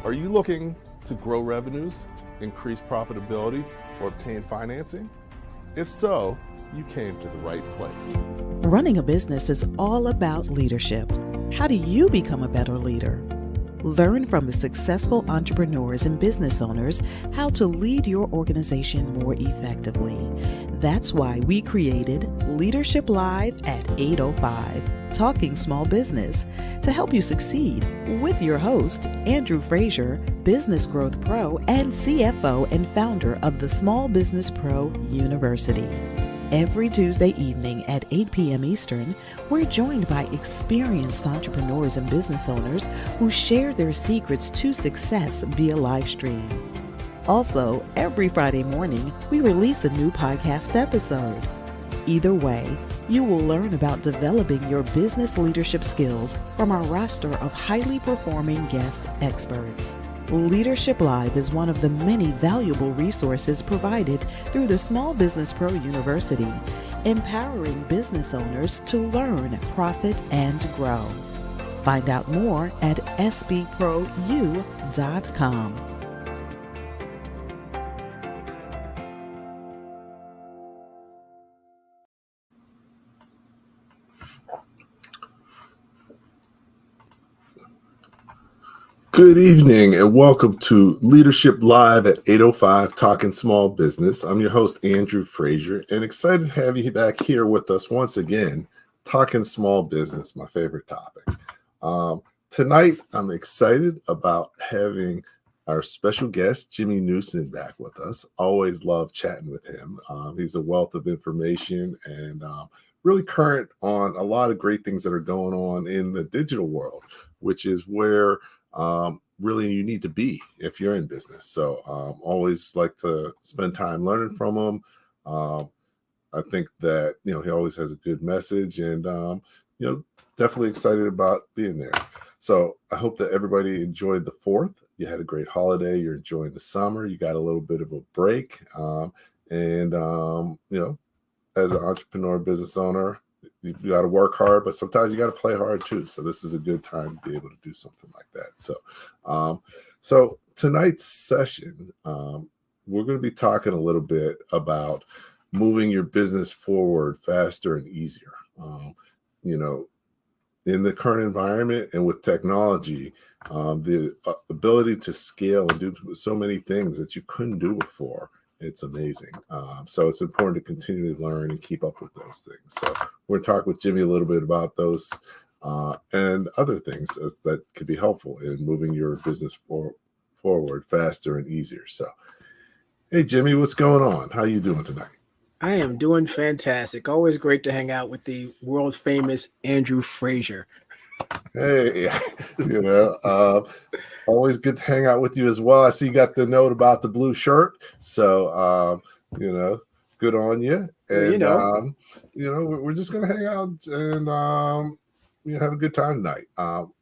Are you looking to grow revenues, increase profitability, or obtain financing? If so, you came to the right place. Running a business is all about leadership. How do you become a better leader? Learn from the successful entrepreneurs and business owners how to lead your organization more effectively. That's why we created Leadership Live at 8:05, Talking Small Business, to help you succeed with your host, Andrew Frazier, Business Growth Pro and CFO and founder of the Small Business Pro University. Every Tuesday evening at 8 p.m. Eastern, we're joined by experienced entrepreneurs and business owners who share their secrets to success via Livestream. Also, every Friday morning, we release a new podcast episode. Either way, you will learn about developing your business leadership skills from our roster of highly performing guest experts. Leadership Live is one of the many valuable resources provided through the Small Business Pro University, empowering business owners to learn, profit, and grow. Find out more at sbprou.com. Good evening and welcome to Leadership Live at 8:05 Talking Small Business. I'm your host, Andrew Frazier, and excited to have you back here with us once again, talking small business, my favorite topic. Tonight, I'm excited about having our special guest, Jimmy Newson, back with us. Always love chatting with him. He's a wealth of information and really current on a lot of great things that are going on in the digital world, which is where really you need to be if you're in business. So always like to spend time learning from him. I think that, he always has a good message and, definitely excited about being there. So I hope that everybody enjoyed the 4th. You had a great holiday. You're enjoying the summer. You got a little bit of a break. And as an entrepreneur, business owner, you got to work hard, but sometimes you got to play hard too. So this is a good time to be able to do something like that. So tonight's session, we're going to be talking a little bit about moving your business forward faster and easier. In the current environment and with technology, the ability to scale and do so many things that you couldn't do before. It's amazing. So it's important to continually learn and keep up with those things. So we're going to talk with Jimmy a little bit about those and other things that could be helpful in moving your business forward faster and easier. So, hey, Jimmy, what's going on? How are you doing tonight? I am doing fantastic. Always great to hang out with the world famous Andrew Frazier. Hey, always good to hang out with you as well. I see you got the note about the blue shirt. So, good on you. And, we're just going to hang out and, have a good time tonight.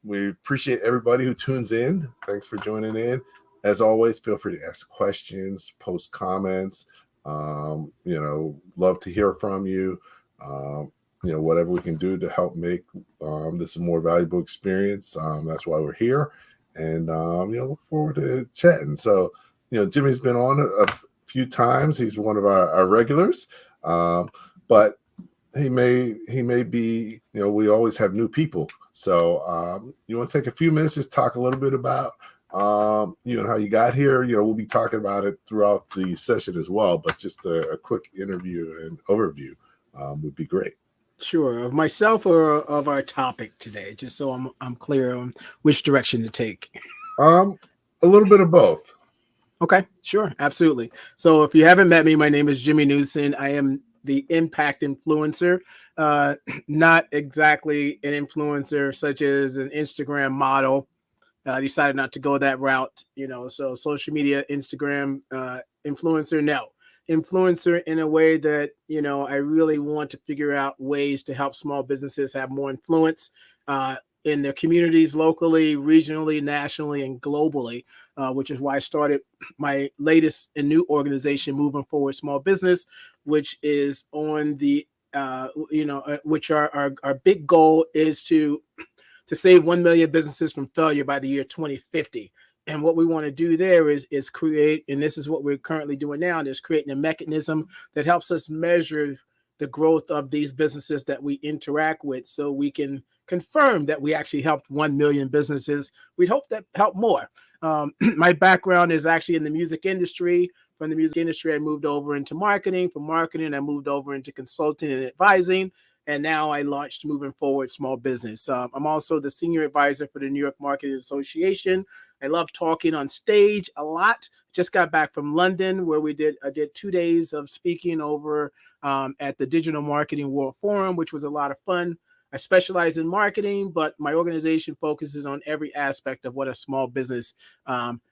We appreciate everybody who tunes in. Thanks for joining in. As always, feel free to ask questions, post comments. Love to hear from you. Whatever we can do to help make this a more valuable experience. That's why we're here. And, look forward to chatting. So, Jimmy's been on a few times. He's one of our regulars. But he may be, we always have new people. So you want to take a few minutes, just talk a little bit about, how you got here. We'll be talking about it throughout the session as well, but just a quick interview and overview would be great. Sure. Of myself or of our topic today, just so I'm clear on which direction to take. A little bit of both. Okay, sure. Absolutely. So if you haven't met me, my name is Jimmy Newson. I am the impact influencer, not exactly an influencer such as an Instagram model. Decided not to go that route, so social media, Instagram, influencer, no. Influencer in a way that, I really want to figure out ways to help small businesses have more influence in their communities, locally, regionally, nationally, and globally, which is why I started my latest and new organization, Moving Forward Small Business, which is on the, which our big goal is to save 1 million businesses from failure by the year 2050. And what we want to do there is create, and this is what we're currently doing now, is creating a mechanism that helps us measure the growth of these businesses that we interact with, so we can confirm that we actually helped 1 million businesses. We'd hope that help more. My background is actually in the music industry. From the music industry, I moved over into marketing. From marketing, I moved over into consulting and advising. And now I launched Moving Forward Small Business. I'm also the senior advisor for the New York Marketing Association. I love talking on stage a lot. Just got back from London, where I did 2 days of speaking over at the Digital Marketing World Forum, which was a lot of fun. I specialize in marketing, but my organization focuses on every aspect of what a small business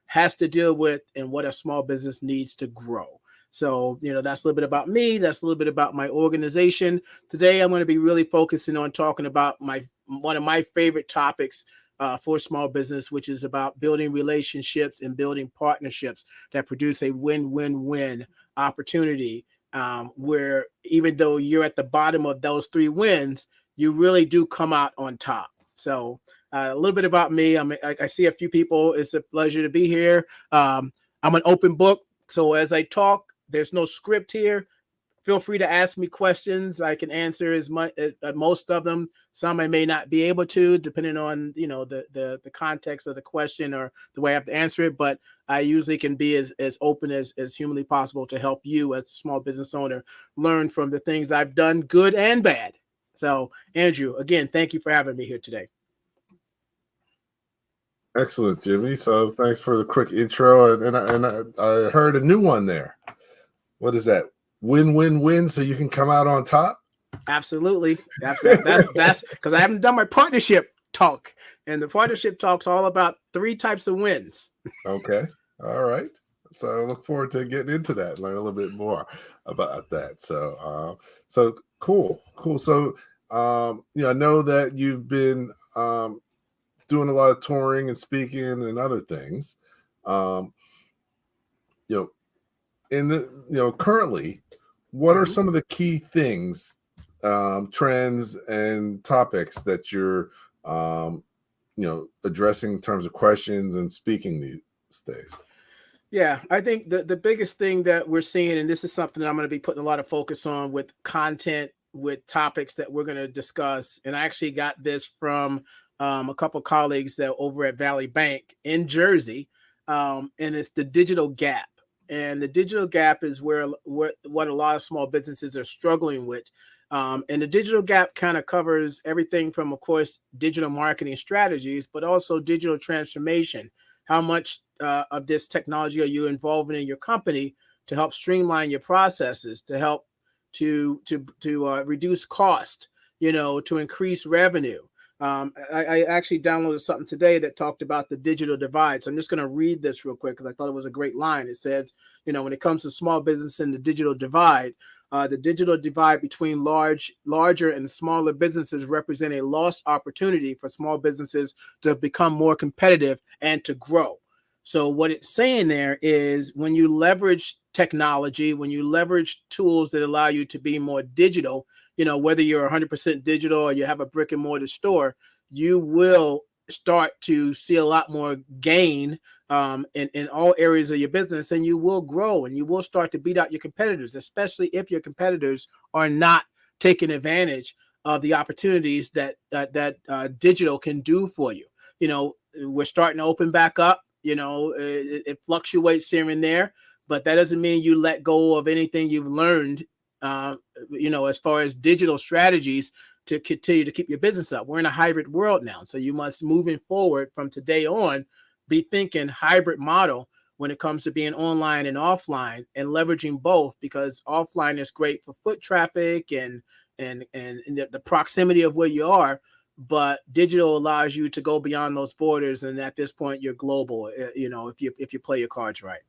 has to deal with and what a small business needs to grow. So, that's a little bit about me. That's a little bit about my organization. Today, I'm going to be really focusing on talking about one of my favorite topics for small business, which is about building relationships and building partnerships that produce a win-win-win opportunity, where even though you're at the bottom of those 3 wins, you really do come out on top. So a little bit about me. I see a few people. It's a pleasure to be here. I'm an open book. So as I talk, there's no script here. Feel free to ask me questions. I can answer as much, most of them. Some I may not be able to, depending on the context of the question or the way I have to answer it. But I usually can be as open as humanly possible to help you as a small business owner learn from the things I've done, good and bad. So, Andrew, again, thank you for having me here today. Excellent, Jimmy. So thanks for the quick intro. And I heard a new one there. What is that? Win-win-win, so you can come out on top? Absolutely. That's because I haven't done my partnership talk. And the partnership talk's all about 3 types of wins. Okay. All right. So I look forward to getting into that, learn a little bit more about that. So cool. So I know that you've been doing a lot of touring and speaking and other things. Currently, what are some of the key things, trends and topics that you're addressing in terms of questions and speaking these days? Yeah, I think the biggest thing that we're seeing, and this is something that I'm going to be putting a lot of focus on with content, with topics that we're going to discuss. And I actually got this from a couple colleagues that over at Valley Bank in Jersey, and it's the digital gap. And the digital gap is what a lot of small businesses are struggling with. And the digital gap kind of covers everything from, of course, digital marketing strategies, but also digital transformation. How much of this technology are you involving in your company to help streamline your processes, to help to reduce cost, to increase revenue? I actually downloaded something today that talked about the digital divide. So I'm just going to read this real quick because I thought it was a great line. It says, when it comes to small business and the digital divide between larger and smaller businesses represent a lost opportunity for small businesses to become more competitive and to grow. So what it's saying there is when you leverage technology, when you leverage tools that allow you to be more digital, whether you're 100% digital or you have a brick and mortar store, you will start to see a lot more gain in all areas of your business, and you will grow and you will start to beat out your competitors, especially if your competitors are not taking advantage of the opportunities that digital can do for you. We're starting to open back up. It fluctuates here and there, but that doesn't mean you let go of anything you've learned as far as digital strategies to continue to keep your business up. We're in a hybrid world now. So you must, moving forward from today on, be thinking hybrid model when it comes to being online and offline, and leveraging both, because offline is great for foot traffic and the proximity of where you are, but digital allows you to go beyond those borders, and at this point you're global, if you play your cards right.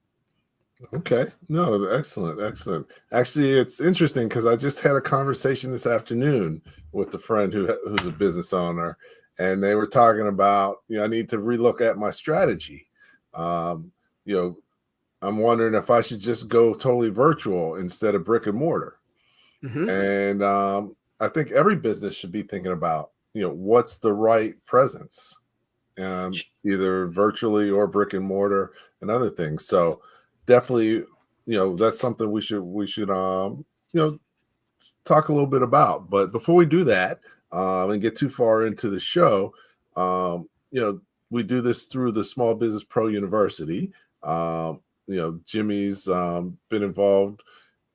Okay. No, excellent. Actually, it's interesting because I just had a conversation this afternoon with a friend who's a business owner, and they were talking about, I need to relook at my strategy. I'm wondering if I should just go totally virtual instead of brick and mortar. Mm-hmm. And I think every business should be thinking about, what's the right presence, either virtually or brick and mortar and other things. So definitely, that's something we should talk a little bit about. But before we do that, and get too far into the show, we do this through the Small Business Pro University. Jimmy's been involved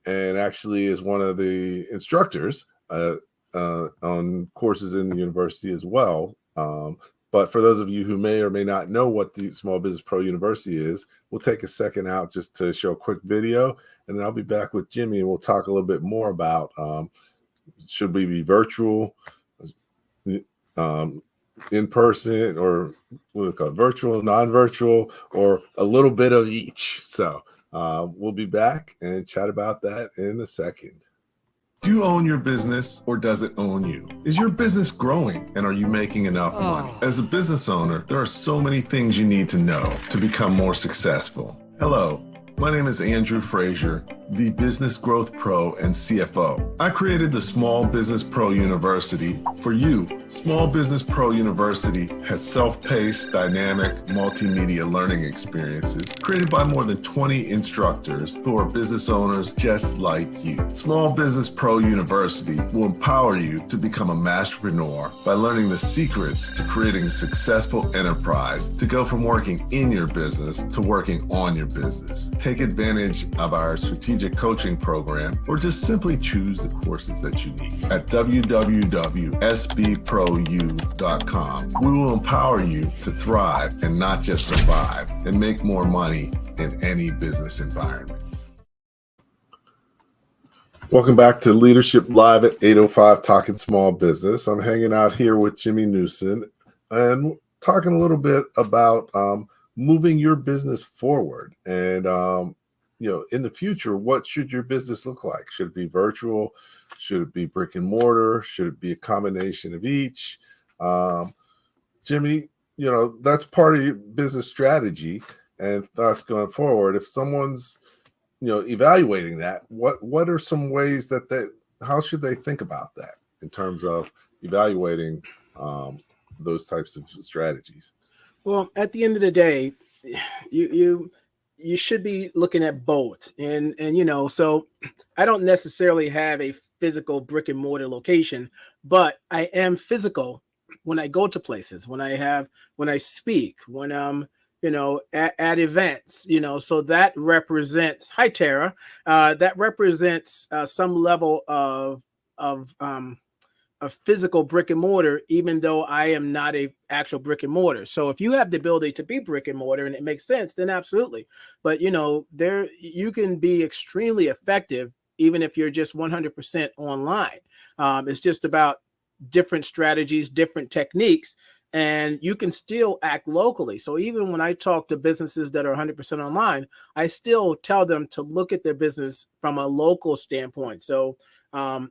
and actually is one of the instructors on courses in the university as well. But for those of you who may or may not know what the Small Business Pro University is, we'll take a second out just to show a quick video, and then I'll be back with Jimmy, and we'll talk a little bit more about should we be virtual, in person, or what do we call it, virtual, non-virtual, or a little bit of each. So we'll be back and chat about that in a second. Do you own your business, or does it own you? Is your business growing, and are you making enough money? As a business owner, there are so many things you need to know to become more successful. Hello, my name is Andrew Frazier, the Business Growth Pro and CFO. I created the Small Business Pro University for you. Small Business Pro University has self-paced, dynamic, multimedia learning experiences created by more than 20 instructors who are business owners just like you. Small Business Pro University will empower you to become a masterpreneur by learning the secrets to creating a successful enterprise, to go from working in your business to working on your business. Take advantage of our strategic coaching program, or just simply choose the courses that you need at www.sbprou.com. We will empower you to thrive and not just survive, and make more money in any business environment. Welcome back to Leadership Live at 805 Talking Small Business. I'm hanging out here with Jimmy Newson and talking a little bit about moving your business forward. And in the future, what should your business look like? Should it be virtual? Should it be brick and mortar? Should it be a combination of each? Jimmy, that's part of your business strategy and thoughts going forward. If someone's, evaluating that, what are some ways how should they think about that in terms of evaluating those types of strategies? Well, at the end of the day, you should be looking at both. And so I don't necessarily have a physical brick and mortar location, but I am physical when I go to places, when I speak, when I'm, at events, so that represents, hi, Tara, that represents some level of physical brick and mortar, even though I am not a actual brick and mortar. So if you have the ability to be brick and mortar and it makes sense, then absolutely. But there you can be extremely effective even if you're just 100% online. It's just about different strategies, different techniques, and you can still act locally. So even when I talk to businesses that are 100% online, I still tell them to look at their business from a local standpoint. So I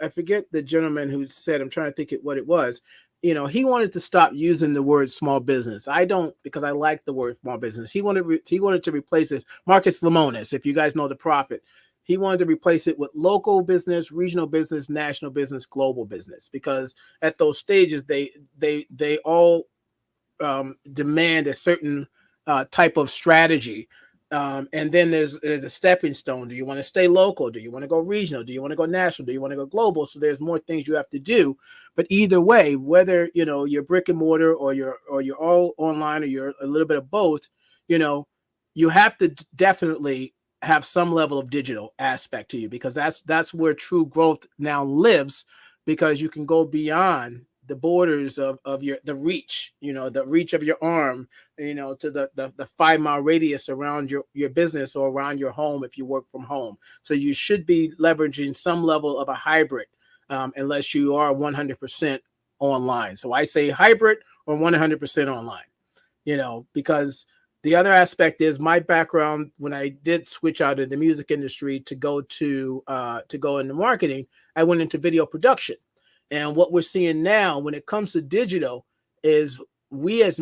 forget the gentleman who said, I'm trying to think what it was. He wanted to stop using the word small business. I don't, because I like the word small business. He wanted to replace it. Marcus Lemonis, if you guys know the prophet, he wanted to replace it with local business, regional business, national business, global business, because at those stages, they all demand a certain type of strategy. And then there's a stepping stone. Do you want to stay local? Do you want to go regional? Do you want to go national? Do you want to go global? So there's more things you have to do. But either way, whether you're brick and mortar or you're all online or you're a little bit of both, you have to definitely have some level of digital aspect to you, because that's where true growth now lives, because you can go beyond the borders of your the reach, the reach of your arm, to the 5 mile radius around your business or around your home if you work from home. So you should be leveraging some level of a hybrid, unless you are 100% online. So I say hybrid or 100% online, because the other aspect is my background. When I did switch out of the music industry to go into marketing, I went into video production. And what we're seeing now when it comes to digital is we as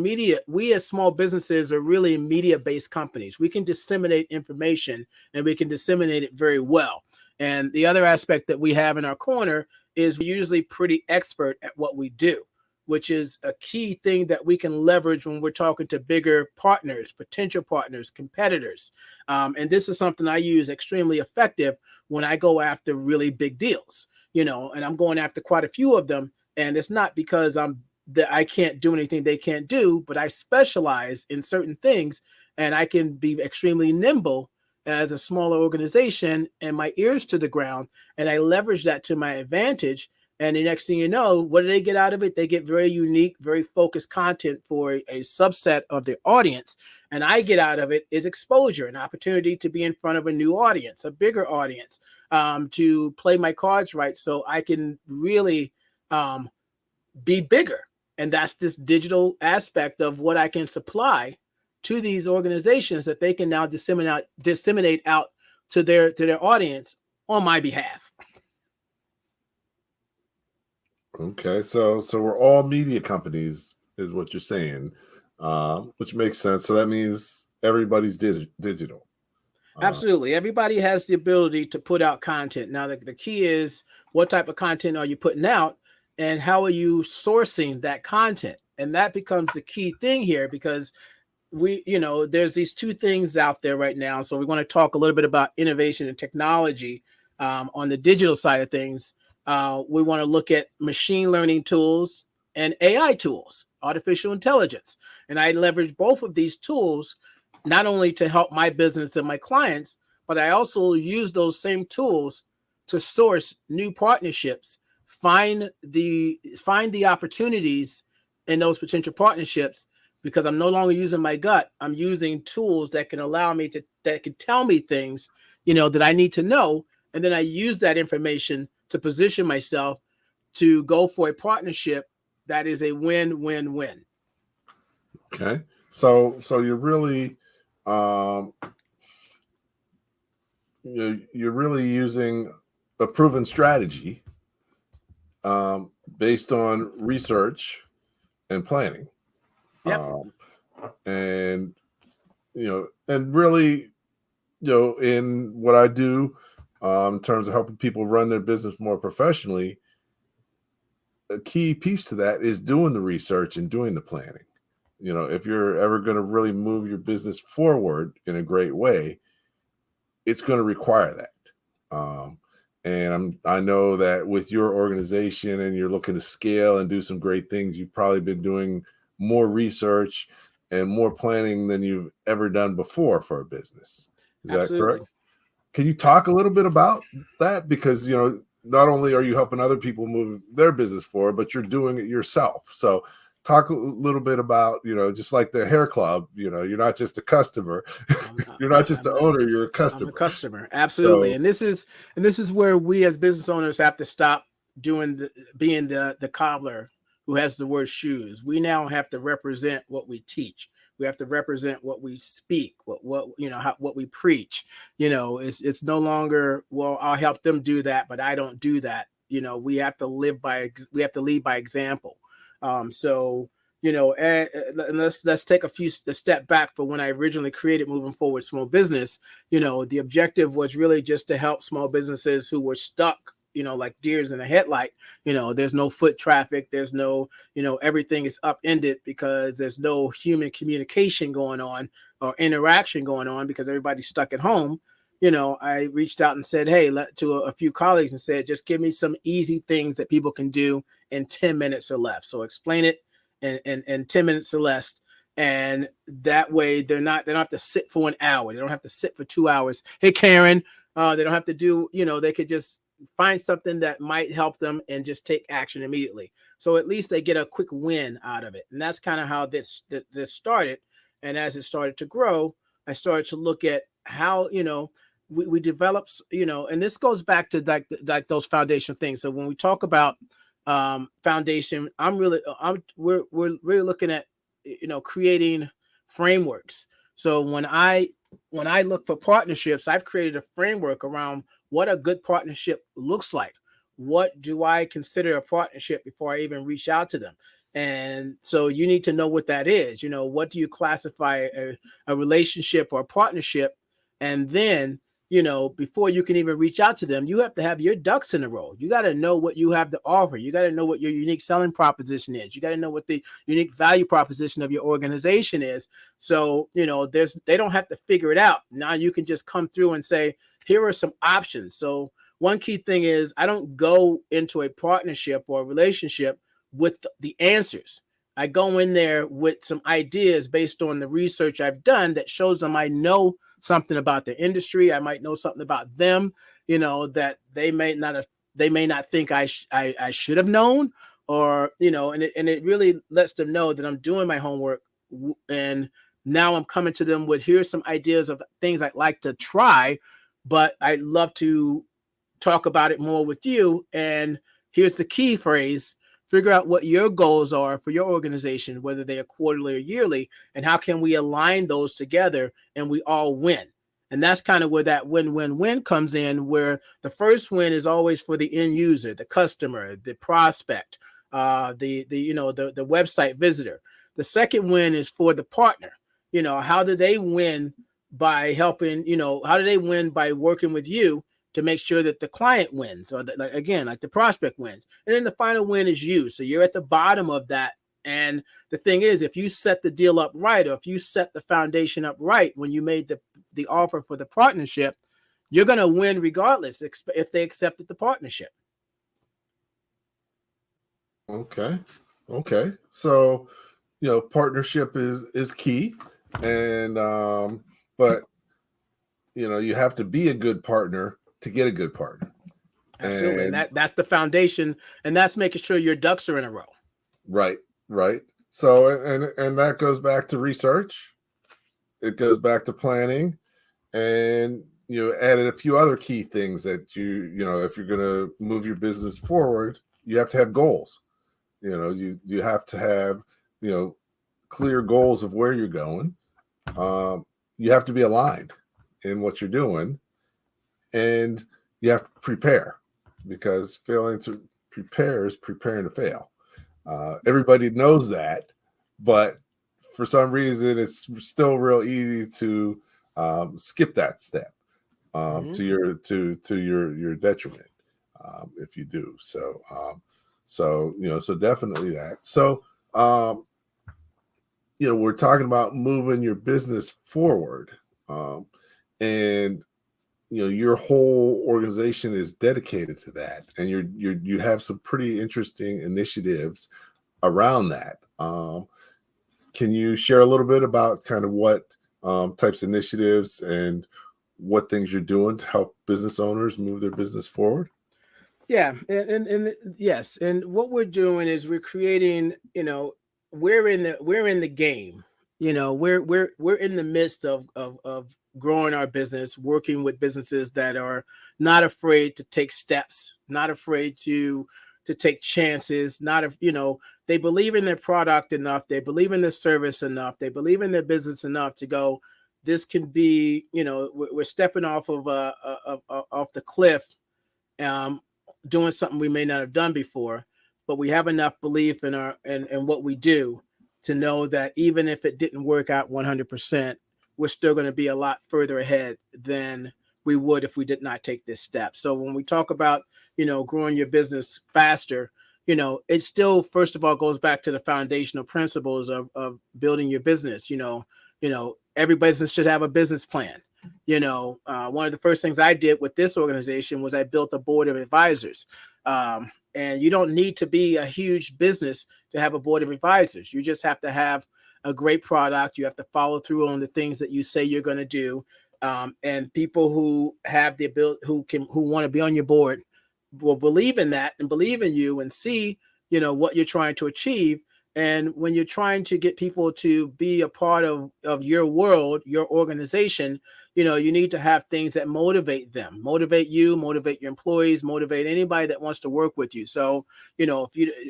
small businesses are really media-based companies. We can disseminate information and we can disseminate it very well. And the other aspect that we have in our corner is we're usually pretty expert at what we do, which is a key thing that we can leverage when we're talking to bigger partners, potential partners, competitors. And this is something I use extremely effective when I go after really big deals, and I'm going after quite a few of them. And it's not because I can't do anything they can't do, but I specialize in certain things and I can be extremely nimble as a smaller organization and my ears to the ground. And I leverage that to my advantage. And the next thing you know, what do they get out of it? They get very unique, very focused content for a subset of their audience. And I get out of it is exposure, an opportunity to be in front of a new audience, a bigger audience, to play my cards right so I can really be bigger. And that's this digital aspect of what I can supply to these organizations that they can now disseminate out to their audience on my behalf. Okay, so we're all media companies, is what you're saying, which makes sense. So that means everybody's digital. Absolutely, everybody has the ability to put out content. Now, the key is what type of content are you putting out, and how are you sourcing that content? And that becomes the key thing here, because there's these two things out there right now. So we want to talk a little bit about innovation and technology on the digital side of things. We want to look at machine learning tools and AI tools, artificial intelligence. And I leverage both of these tools, not only to help my business and my clients, but I also use those same tools to source new partnerships, find the opportunities in those potential partnerships, because I'm no longer using my gut. I'm using tools that can allow me that can tell me things, that I need to know. And then I use that information to position myself to go for a partnership that is a win-win-win. Okay. So you're really, you're really using a proven strategy based on research and planning. Yep. And really, in what I do, in terms of helping people run their business more professionally, a key piece to that is doing the research and doing the planning. If you're ever going to really move your business forward in a great way, it's going to require that. And I know that with your organization and you're looking to scale and do some great things, you've probably been doing more research and more planning than you've ever done before for a business. Is Absolutely. that correct? Can you talk a little bit about that? Because, not only are you helping other people move their business forward, but you're doing it yourself. So talk a little bit about, just like the hair club, you're not just a customer. You're not just the owner, you're a customer. I'm a customer. Absolutely. So, and this is where we as business owners have to stop being the cobbler who has the word shoes. We now have to represent what we teach. We have to represent what we speak, what we preach. It's no longer, well, I'll help them do that, but I don't do that. We have to lead by example. So let's take a step back for when I originally created Moving Forward Small Business. The objective was really just to help small businesses who were stuck, like deers in a headlight. There's no foot traffic. There's no, everything is upended because there's no human communication going on or interaction going on because everybody's stuck at home. I reached out and said, hey, to a few colleagues and said, just give me some easy things that people can do in 10 minutes or less. So explain it in 10 minutes or less. And that way they don't have to sit for an hour. They don't have to sit for 2 hours. Hey, Karen, they don't have to do, they could just find something that might help them and just take action immediately. So at least they get a quick win out of it. And that's kind of how this started. And as it started to grow, I started to look at how, we developed, and this goes back to like those foundational things. So when we talk about foundation, we're really looking at, creating frameworks. So when I look for partnerships, I've created a framework around what a good partnership looks like. What do I consider a partnership before I even reach out to them? And so you need to know what that is. What do you classify a relationship or a partnership? And then, before you can even reach out to them, you have to have your ducks in a row. You got to know what you have to offer. You got to know what your unique selling proposition is. You got to know what the unique value proposition of your organization is. So, they don't have to figure it out. Now you can just come through and say, here are some options. So one key thing is I don't go into a partnership or a relationship with the answers. I go in there with some ideas based on the research I've done that shows them I know something about the industry. I might know something about them, that they may not think I should have known, or, and it really lets them know that I'm doing my homework. And now I'm coming to them with, here's some ideas of things I'd like to try, but I'd love to talk about it more with you. And here's the key phrase: figure out what your goals are for your organization, whether they are quarterly or yearly, and how can we align those together and we all win. And that's kind of where that win-win-win comes in, where the first win is always for the end user, the customer, the prospect, the website visitor. The second win is for the partner. How do they win by helping, how do they win by working with you to make sure that the client wins, or like the prospect wins. And then the final win is you. So you're at the bottom of that. And the thing is, if you set the deal up right, or if you set the foundation up right when you made the offer for the partnership, you're going to win regardless if they accepted the partnership. Okay. So, partnership is key, and but you have to be a good partner to get a good partner. Absolutely. And that's the foundation, and that's making sure your ducks are in a row. Right. So, and that goes back to research. It goes back to planning, and added a few other key things that if you're going to move your business forward, you have to have goals. You have to have, clear goals of where you're going. You have to be aligned in what you're doing, and you have to prepare, because failing to prepare is preparing to fail. Everybody knows that, but for some reason, it's still real easy to skip that step to your detriment if you do. So definitely that. So we're talking about moving your business forward, and your whole organization is dedicated to that, and you have some pretty interesting initiatives around that. Can you share a little bit about kind of what types of initiatives and what things you're doing to help business owners move their business forward? Yeah, and yes, and what we're doing is we're creating. We're in the game. We're in the midst of growing our business, working with businesses that are not afraid to take steps, not afraid to take chances, they believe in their product enough, they believe in their service enough, they believe in their business enough to go, this can be, we're stepping off of off the cliff, doing something we may not have done before, but we have enough belief in what we do to know that even if it didn't work out 100%, we're still going to be a lot further ahead than we would if we did not take this step. So when we talk about, growing your business faster, it still, first of all, goes back to the foundational principles of building your business. Every business should have a business plan. One of the first things I did with this organization was I built a board of advisors. And you don't need to be a huge business to have a board of advisors. You just have to have a great product. You have to follow through on the things that you say you're going to do. And people who have the ability, who want to be on your board, will believe in that and believe in you and see, what you're trying to achieve. And when you're trying to get people to be a part of your world, your organization, you need to have things that motivate them, motivate you, motivate your employees, motivate anybody that wants to work with you. So,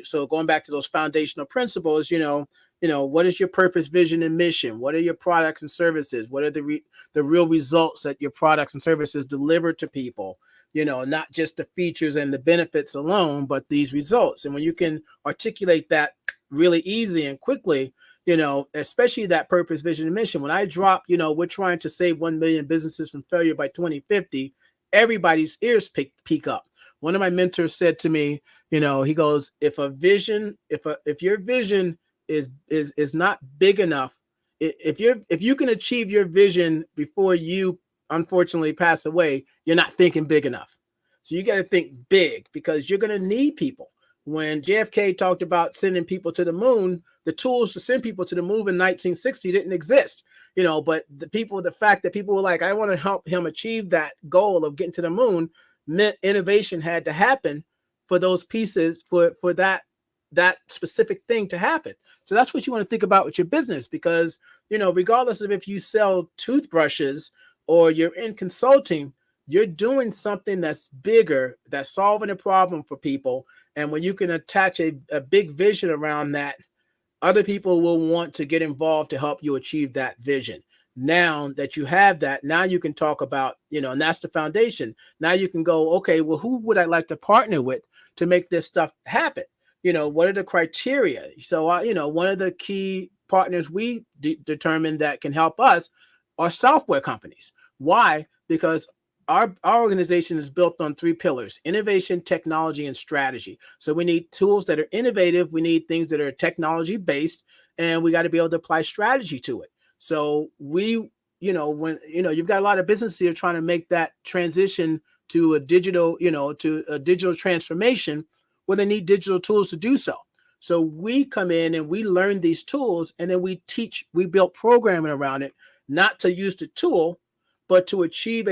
so going back to those foundational principles, what is your purpose, vision, and mission? What are your products and services? What are the real results that your products and services deliver to people? Not just the features and the benefits alone, but these results. And when you can articulate that really easy and quickly, especially that purpose, vision, and mission. When I drop, we're trying to save 1 million businesses from failure by 2050, everybody's ears peak up. One of my mentors said to me, he goes, if your vision is not big enough, if you can achieve your vision before you unfortunately pass away, you're not thinking big enough. So you got to think big, because you're going to need people. When JFK talked about sending people to the moon, the tools to send people to the moon in 1960 didn't exist, but the fact that people were like, I want to help him achieve that goal of getting to the moon, meant innovation had to happen for those pieces, for that specific thing to happen. So that's what you want to think about with your business, because, regardless of if you sell toothbrushes or you're in consulting, you're doing something that's bigger, that's solving a problem for people. And when you can attach a big vision around that, other people will want to get involved to help you achieve that vision. Now that you have that, now you can talk about, and that's the foundation. Now you can go, okay, well, who would I like to partner with to make this stuff happen? What are the criteria? So, one of the key partners we determined that can help us are software companies. Why? Because our organization is built on 3 pillars: innovation, technology, and strategy. So we need tools that are innovative. We need things that are technology based, and we got to be able to apply strategy to it. So when you've got a lot of businesses here trying to make that transition to a digital, to a digital transformation, well, they need digital tools to do so. So we come in and we learn these tools, and then we build programming around it, not to use the tool, but to achieve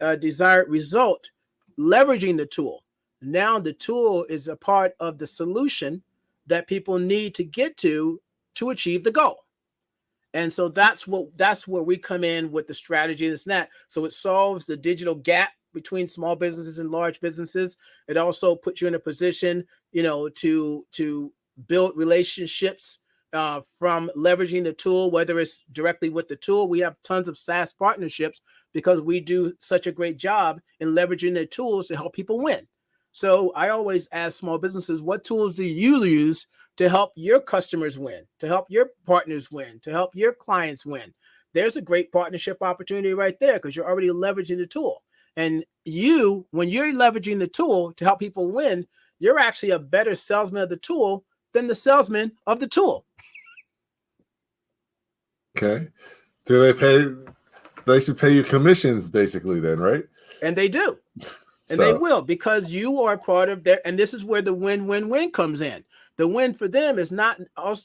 a desired result, leveraging the tool. Now the tool is a part of the solution that people need to get to achieve the goal. And so that's where we come in with the strategy and that. So it solves the digital gap between small businesses and large businesses. It also puts you in a position, to build relationships from leveraging the tool, whether it's directly with the tool. We have tons of SaaS partnerships because we do such a great job in leveraging the tools to help people win. So I always ask small businesses, what tools do you use to help your customers win, to help your partners win, to help your clients win? There's a great partnership opportunity right there, because you're already leveraging the tool. And when you're leveraging the tool to help people win, you're actually a better salesman of the tool than the salesman of the tool. Okay. Do they should pay you commissions basically then, right? And they do. And they will, because you are part of their, and this is where the win-win-win comes in. The win for them is not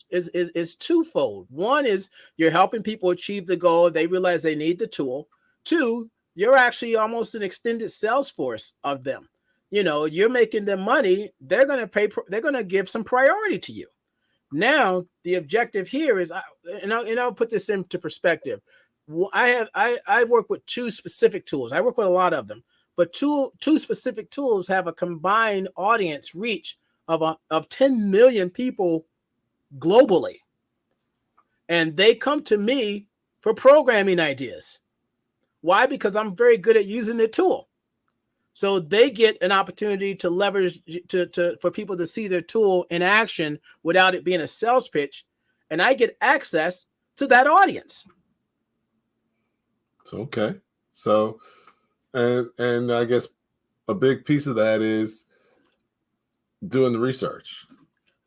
is twofold. One is you're helping people achieve the goal. They realize they need the tool. 2, you're actually almost an extended sales force of them. You're making them money. They're going to give some priority to you. Now, the objective here is, I'll put this into perspective. I work with 2 specific tools. I work with a lot of them, but two specific tools have a combined audience reach of 10 million people globally. And they come to me for programming ideas. Why? Because I'm very good at using the tool. So they get an opportunity to leverage for people to see their tool in action without it being a sales pitch. And I get access to that audience. So, okay. So, and I guess a big piece of that is doing the research.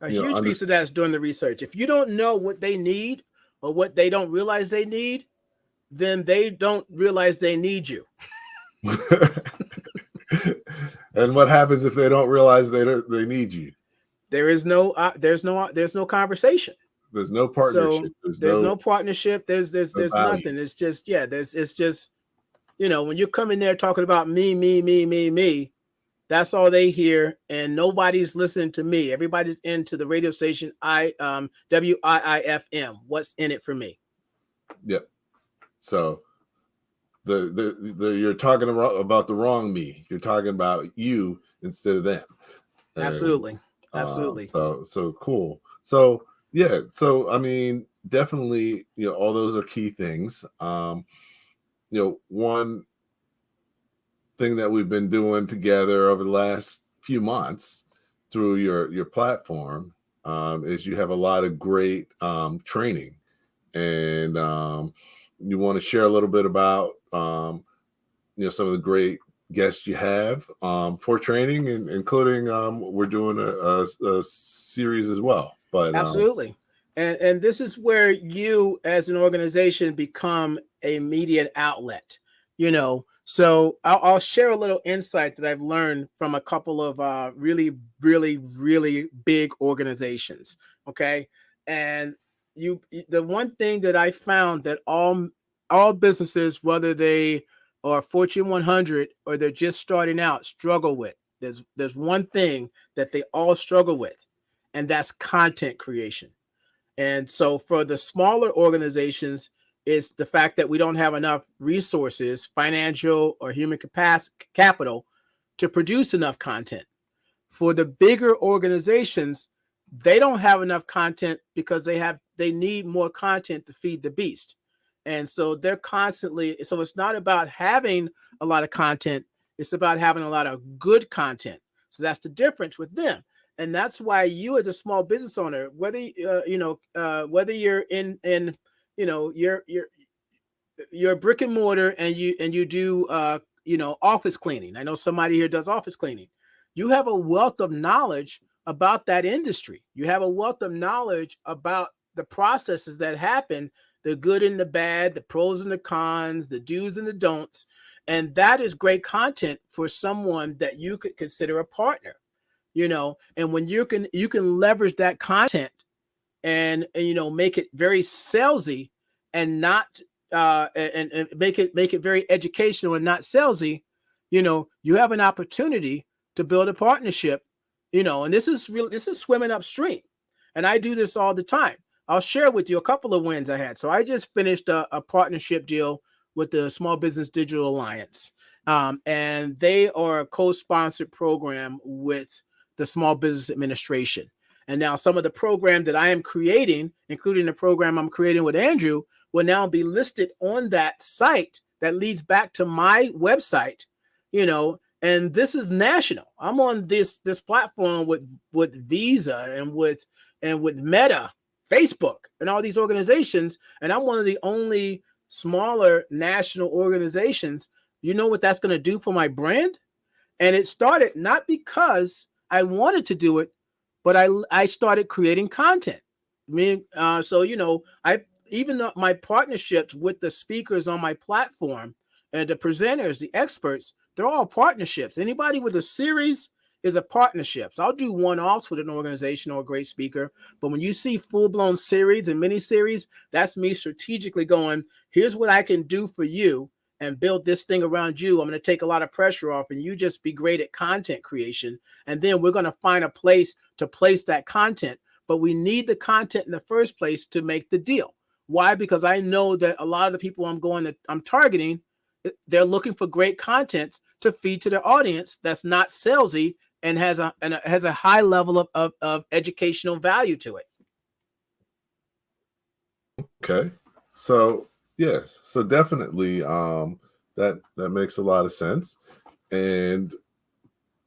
A huge piece of that is doing the research. If you don't know what they need or what they don't realize they need, then they don't realize they need you. And what happens if they don't realize they need you? There's no conversation. There's no partnership. So there's no partnership. There's nothing. It's just, when you come in there talking about me, That's all they hear, and nobody's listening to me. Everybody's into the radio station WIIFM. What's in it for me? Yep. So the you're talking about the wrong me. You're talking about you instead of them. And, Absolutely. Absolutely. So cool. So yeah. So I mean, definitely, all those are key things. One thing that we've been doing together over the last few months through your platform is you have a lot of great training, and you want to share a little bit about some of the great guests you have for training, and including we're doing a series as well. But absolutely. And this is where you as an organization become a media outlet, So I'll share a little insight that I've learned from a couple of really, really, really big organizations. Okay. And the one thing that I found that all businesses, whether they are Fortune 100 or they're just starting out, struggle with. There's one thing that they all struggle with, and that's content creation. And so for the smaller organizations, it's the fact that we don't have enough resources, financial or human capital, to produce enough content. For the bigger organizations, they don't have enough content because they need more content to feed the beast. And so they're constantly, so it's not about having a lot of content, it's about having a lot of good content. So that's the difference with them. And that's why you as a small business owner, whether whether you're in you're brick and mortar and you do office cleaning. I know somebody here does office cleaning. You have a wealth of knowledge about that industry. You have a wealth of knowledge about the processes that happen, the good and the bad, the pros and the cons, the do's and the don'ts. And that is great content for someone that you could consider a partner. And when you can leverage that content and make it very salesy and not and make it very educational and not salesy, you have an opportunity to build a partnership, and this is swimming upstream. And I do this all the time. I'll share with you a couple of wins I had. So I just finished a partnership deal with the Small Business Digital Alliance. And they are a co-sponsored program with the Small Business Administration. And now some of the program that I am creating, including the program I'm creating with Andrew, will now be listed on that site that leads back to my website, and this is national. I'm on this platform with Visa and with Meta, Facebook, and all these organizations. And I'm one of the only smaller national organizations. You know what that's going to do for my brand? And it started not because I wanted to do it, but I started creating content. Even my partnerships with the speakers on my platform and the presenters, the experts, they're all partnerships. Anybody with a series is a partnership. So I'll do one-offs with an organization or a great speaker. But when you see full-blown series and mini-series, that's me strategically going, here's what I can do for you and build this thing around you. I'm going to take a lot of pressure off and you just be great at content creation. And then we're going to find a place to place that content. But we need the content in the first place to make the deal. Why? Because I know that a lot of the people I'm targeting, they're looking for great content to feed to their audience that's not salesy and has a high level of educational value to it. Okay. So yes, so definitely that makes a lot of sense. And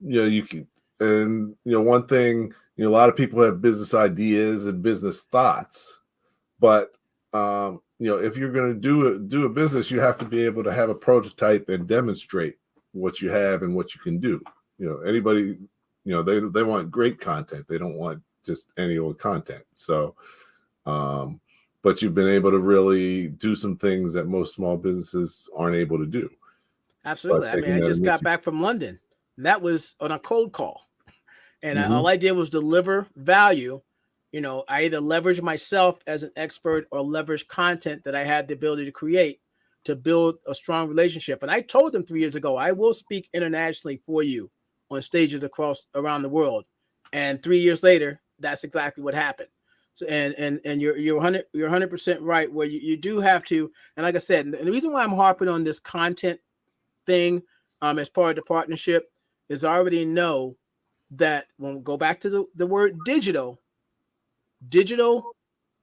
you can, and one thing, a lot of people have business ideas and business thoughts, but if you're going to do a business, you have to be able to have a prototype and demonstrate what you have and what you can do. Anybody, they want great content. They don't want just any old content. So, but you've been able to really do some things that most small businesses aren't able to do. Absolutely. I mean, I just got back from London, and that was on a cold call. And all I did was deliver value. I either leverage myself as an expert or leverage content that I had the ability to create to build a strong relationship. And I told them 3 years ago, I will speak internationally for you on stages around the world. And 3 years later, that's exactly what happened. So, and you're 100% right, where you do have to. And like I said, and the reason why I'm harping on this content thing as part of the partnership is I already know that when we go back to the word digital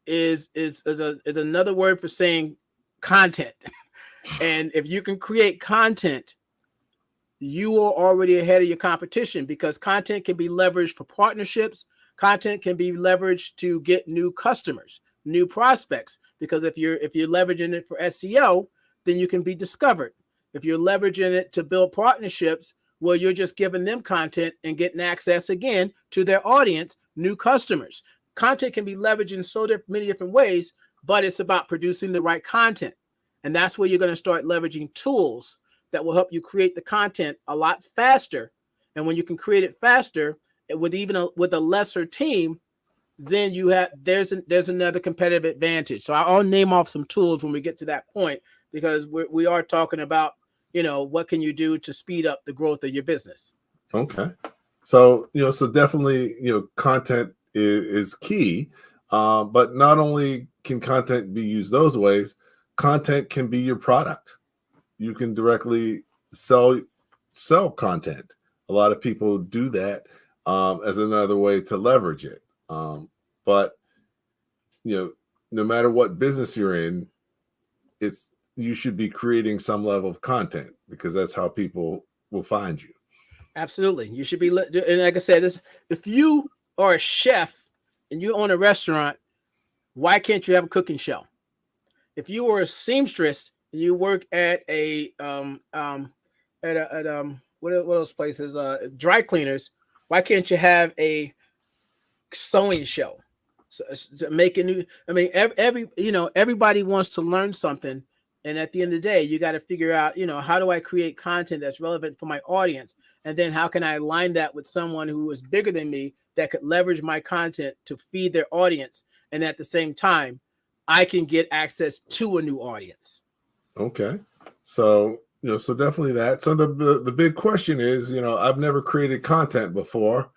is another word for saying content. And if you can create content, you are already ahead of your competition, because content can be leveraged for partnerships. Content can be leveraged to get new customers, new prospects, because if you're leveraging it for SEO, then you can be discovered. If you're leveraging it to build partnerships, well, you're just giving them content and getting access again to their audience, new customers. Content can be leveraged in so many different ways, but it's about producing the right content. And that's where you're going to start leveraging tools that will help you create the content a lot faster. And when you can create it faster with with a lesser team, then there's another competitive advantage. So I'll name off some tools when we get to that point, because we are talking about, what can you do to speed up the growth of your business. Okay. So, so definitely, content is key. But not only can content be used those ways, content can be your product. You can directly sell content. A lot of people do that as another way to leverage it. But no matter what business you're in, you should be creating some level of content, because that's how people will find you. Absolutely. You should be, and like I said, if you are a chef and you own a restaurant, why can't you have a cooking show? If you were a seamstress and you work at what are those places? Dry cleaners. Why can't you have a sewing show? So, to make a new. I mean, everybody wants to learn something, and at the end of the day, you got to figure out, how do I create content that's relevant for my audience, and then how can I align that with someone who is bigger than me that could leverage my content to feed their audience, and at the same time, I can get access to a new audience. Okay. So, so definitely that. So the big question is, I've never created content before.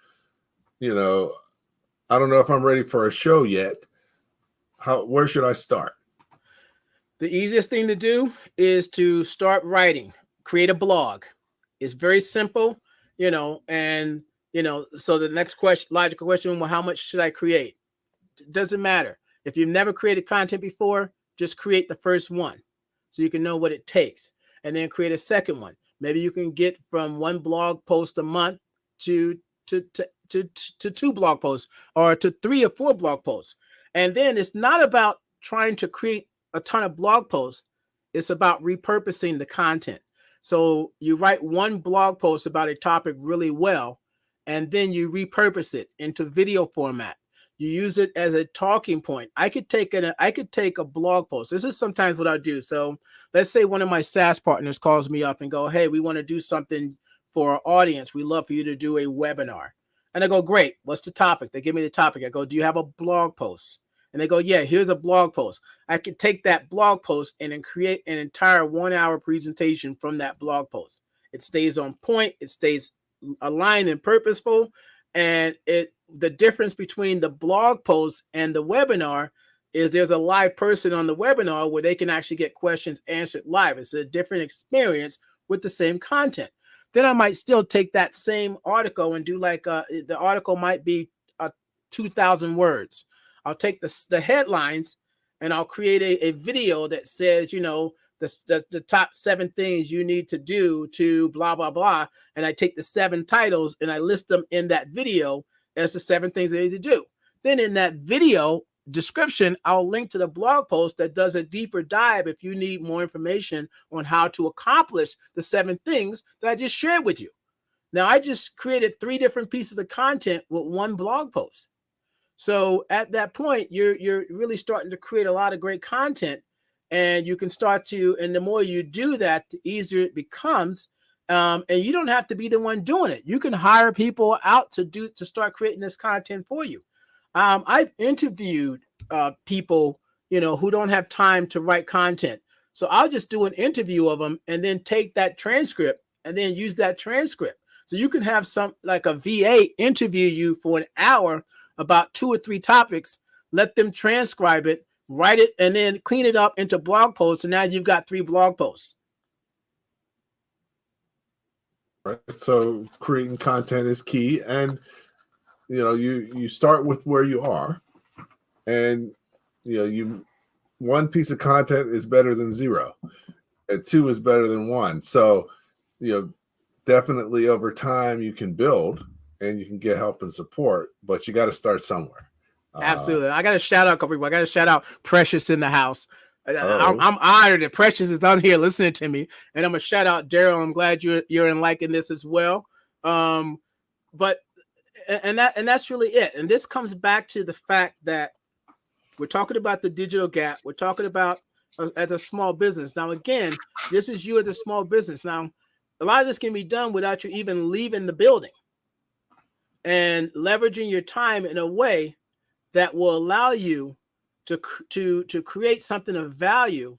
I don't know if I'm ready for a show yet. Where should I start? The easiest thing to do is to start writing, create a blog. It's very simple, and so the next logical question, well, how much should I create? It doesn't matter. If you've never created content before, just create the first one so you can know what it takes, and then create a second one. Maybe you can get from one blog post a month to 2 blog posts, or to 3 or 4 blog posts. And then it's not about trying to create a ton of blog posts. It's about repurposing the content. So you write one blog post about a topic really well, and then you repurpose it into video format. You use it as a talking point. I could take a blog post. This is sometimes what I do. So let's say one of my SaaS partners calls me up and go, hey, we want to do something for our audience. We'd love for you to do a webinar. And I go, great. What's the topic? They give me the topic. I go, do you have a blog post? And they go, yeah, here's a blog post. I could take that blog post and then create an entire 1-hour presentation from that blog post. It stays on point. It stays aligned and purposeful. And the difference between the blog post and the webinar is there's a live person on the webinar where they can actually get questions answered live. It's a different experience with the same content. Then I might still take that same article and do the article might be 2,000 words. I'll take the headlines and I'll create a video that says, the top 7 things you need to do to blah, blah, blah. And I take the 7 titles and I list them in that video as the 7 things they need to do. Then in that video description, I'll link to the blog post that does a deeper dive if you need more information on how to accomplish the 7 things that I just shared with you. Now, I just created 3 different pieces of content with one blog post. So at that point, you're really starting to create a lot of great content, and you can start to, and the more you do that, the easier it becomes. And you don't have to be the one doing it. You can hire people out to start creating this content for you. I've interviewed people, who don't have time to write content. So I'll just do an interview of them and then take that transcript and then use that transcript. So you can have some like a VA interview you for an hour about 2 or 3 topics, let them transcribe it, write it, and then clean it up into blog posts. And now you've got 3 blog posts. Right. So creating content is key. And, you start with where you are, and, one piece of content is better than 0, and 2 is better than 1. So, definitely over time you can build and you can get help and support, but you got to start somewhere. Absolutely. I got to shout out a couple people. I got to shout out Precious in the house. I'm honored that Precious is on here listening to me, and I'm gonna shout out Daryl. I'm glad you're in liking this as well. But that's really it. And this comes back to the fact that we're talking about the digital gap. We're talking about as a small business. Now, again, this is you as a small business. Now, a lot of this can be done without you even leaving the building, and leveraging your time in a way that will allow you to create something of value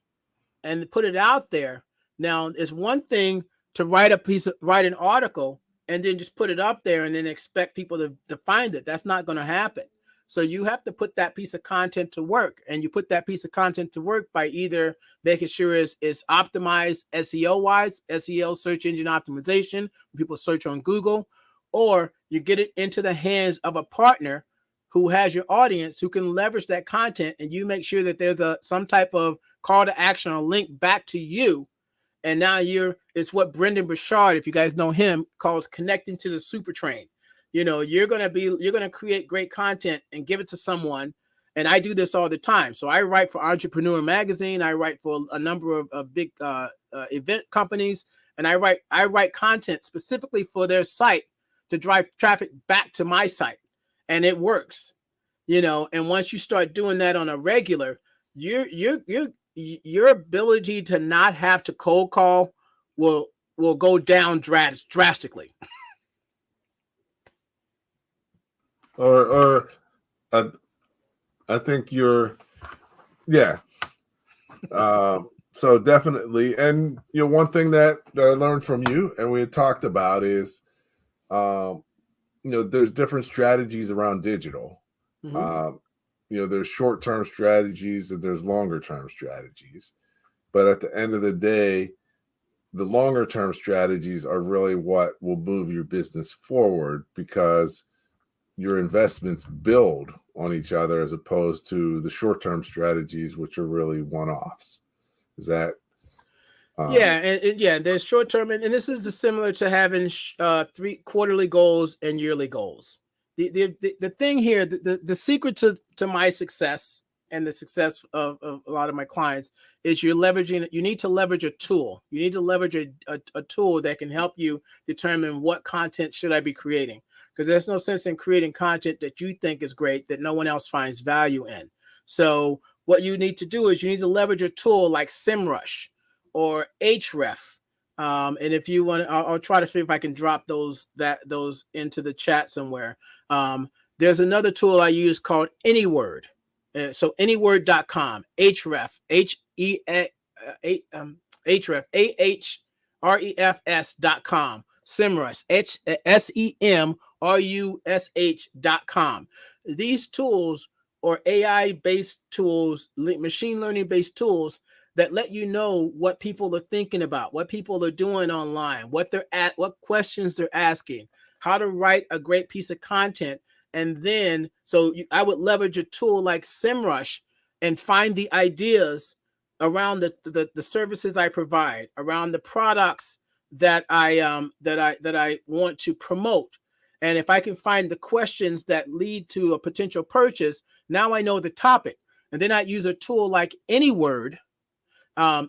and put it out there. Now, it's one thing to write an article and then just put it up there and then expect people to find it. That's not going to happen. So you have to put that piece of content to work, and you put that piece of content to work by either making sure it's optimized SEO wise, SEO, search engine optimization, when people search on Google, or you get it into the hands of a partner who has your audience, who can leverage that content, and you make sure that there's some type of call to action or link back to you. And now it's what Brendan Burchard, if you guys know him, calls connecting to the super train. You're going to create great content and give it to someone. And I do this all the time. So I write for Entrepreneur Magazine. I write for a number of big event companies, and I write content specifically for their site to drive traffic back to my site. And it works, and once you start doing that on a regular, your ability to not have to cold call will go down drastically. Or I think so definitely. And, one thing that I learned from you and we had talked about is, there's different strategies around digital. Mm-hmm. There's short-term strategies and there's longer-term strategies. But at the end of the day, the longer-term strategies are really what will move your business forward, because your investments build on each other as opposed to the short-term strategies, which are really one-offs. Is that? There's short-term, and this is similar to having 3 quarterly goals and yearly goals. The thing here, the secret to my success and the success of a lot of my clients is you need to leverage a tool. You need to leverage a tool that can help you determine what content should I be creating. Because there's no sense in creating content that you think is great that no one else finds value in. So what you need to do is you need to leverage a tool like SEMrush or Href. And if you want, I'll try to see if I can drop those into the chat somewhere. There's another tool I use called Anyword. So anyword.com, Href, Href, ahrefs.com, SEMrush, SEMrush.com. These tools are AI-based tools, machine learning-based tools that let you know what people are thinking about, what people are doing online, what questions they're asking, how to write a great piece of content. And then, I would leverage a tool like SEMrush and find the ideas around the services I provide, around the products that I want to promote. And if I can find the questions that lead to a potential purchase, now I know the topic. And then I use a tool like Anyword. And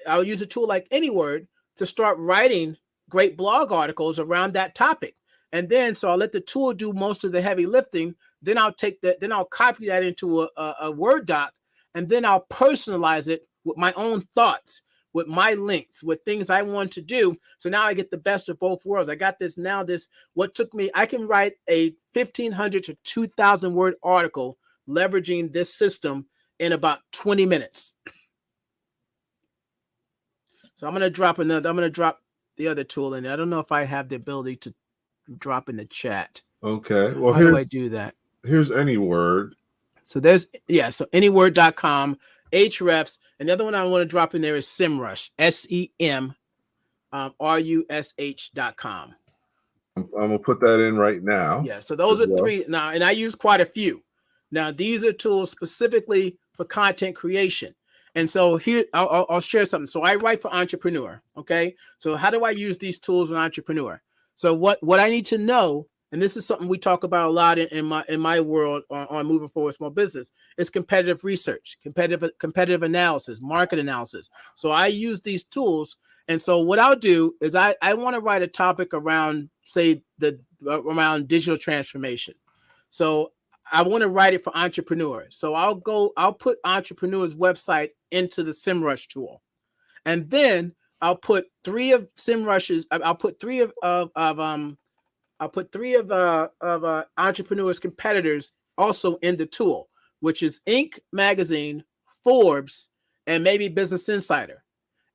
I'll use a tool like Anyword to start writing great blog articles around that topic. And then, so I'll let the tool do most of the heavy lifting. Then I'll copy that into a Word doc, and then I'll personalize it with my own thoughts, with my links, with things I want to do. So now I get the best of both worlds. I got what took me, I can write a 1,500 to 2,000 word article leveraging this system in about 20 minutes. So I'm going to drop the other tool in there. I don't know if I have the ability to drop in the chat. Okay. Well, How do I do that? Here's Any Word. So there's, so anyword.com, Hrefs. Another one I want to drop in there is SEMrush, SEMRUSH.com. I'm gonna put that in right now. Yeah, so those are three now, and I use quite a few. Now, these are tools specifically for content creation. And so here, I'll share something. So I write for Entrepreneur, okay? So how do I use these tools with Entrepreneur? So what I need to know, and this is something we talk about a lot in my world on moving forward small business, is competitive research, competitive analysis, market analysis. So I use these tools. And so what I'll do is I want to write a topic around, say, around digital transformation. So I want to write it for Entrepreneur. So I'll put Entrepreneur's website into the SEMrush tool. And then I'll put three of SEMrush's, I'll put three of Entrepreneur's competitors also in the tool, which is Inc. Magazine, Forbes, and maybe Business Insider.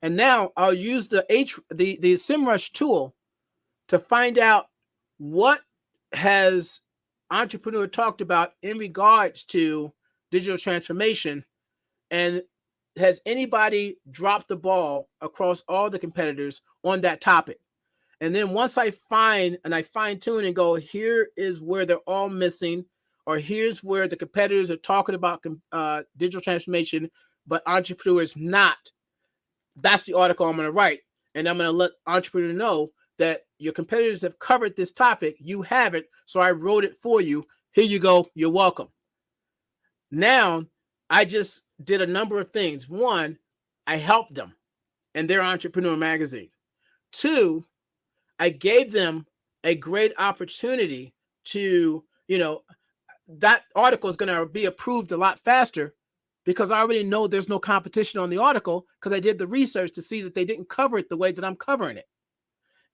And now I'll use the SEMrush tool to find out what has Entrepreneur talked about in regards to digital transformation, and has anybody dropped the ball across all the competitors on that topic. And then once I fine tune and go, here is where they're all missing, or here's where the competitors are talking about digital transformation, but Entrepreneur is not. That's the article I'm going to write. And I'm going to let Entrepreneur know that your competitors have covered this topic. You haven't. So I wrote it for you. Here you go. You're welcome. Now, I just did a number of things. One, I helped them in their Entrepreneur magazine. Two, I gave them a great opportunity to, that article is going to be approved a lot faster, because I already know there's no competition on the article, because I did the research to see that they didn't cover it the way that I'm covering it.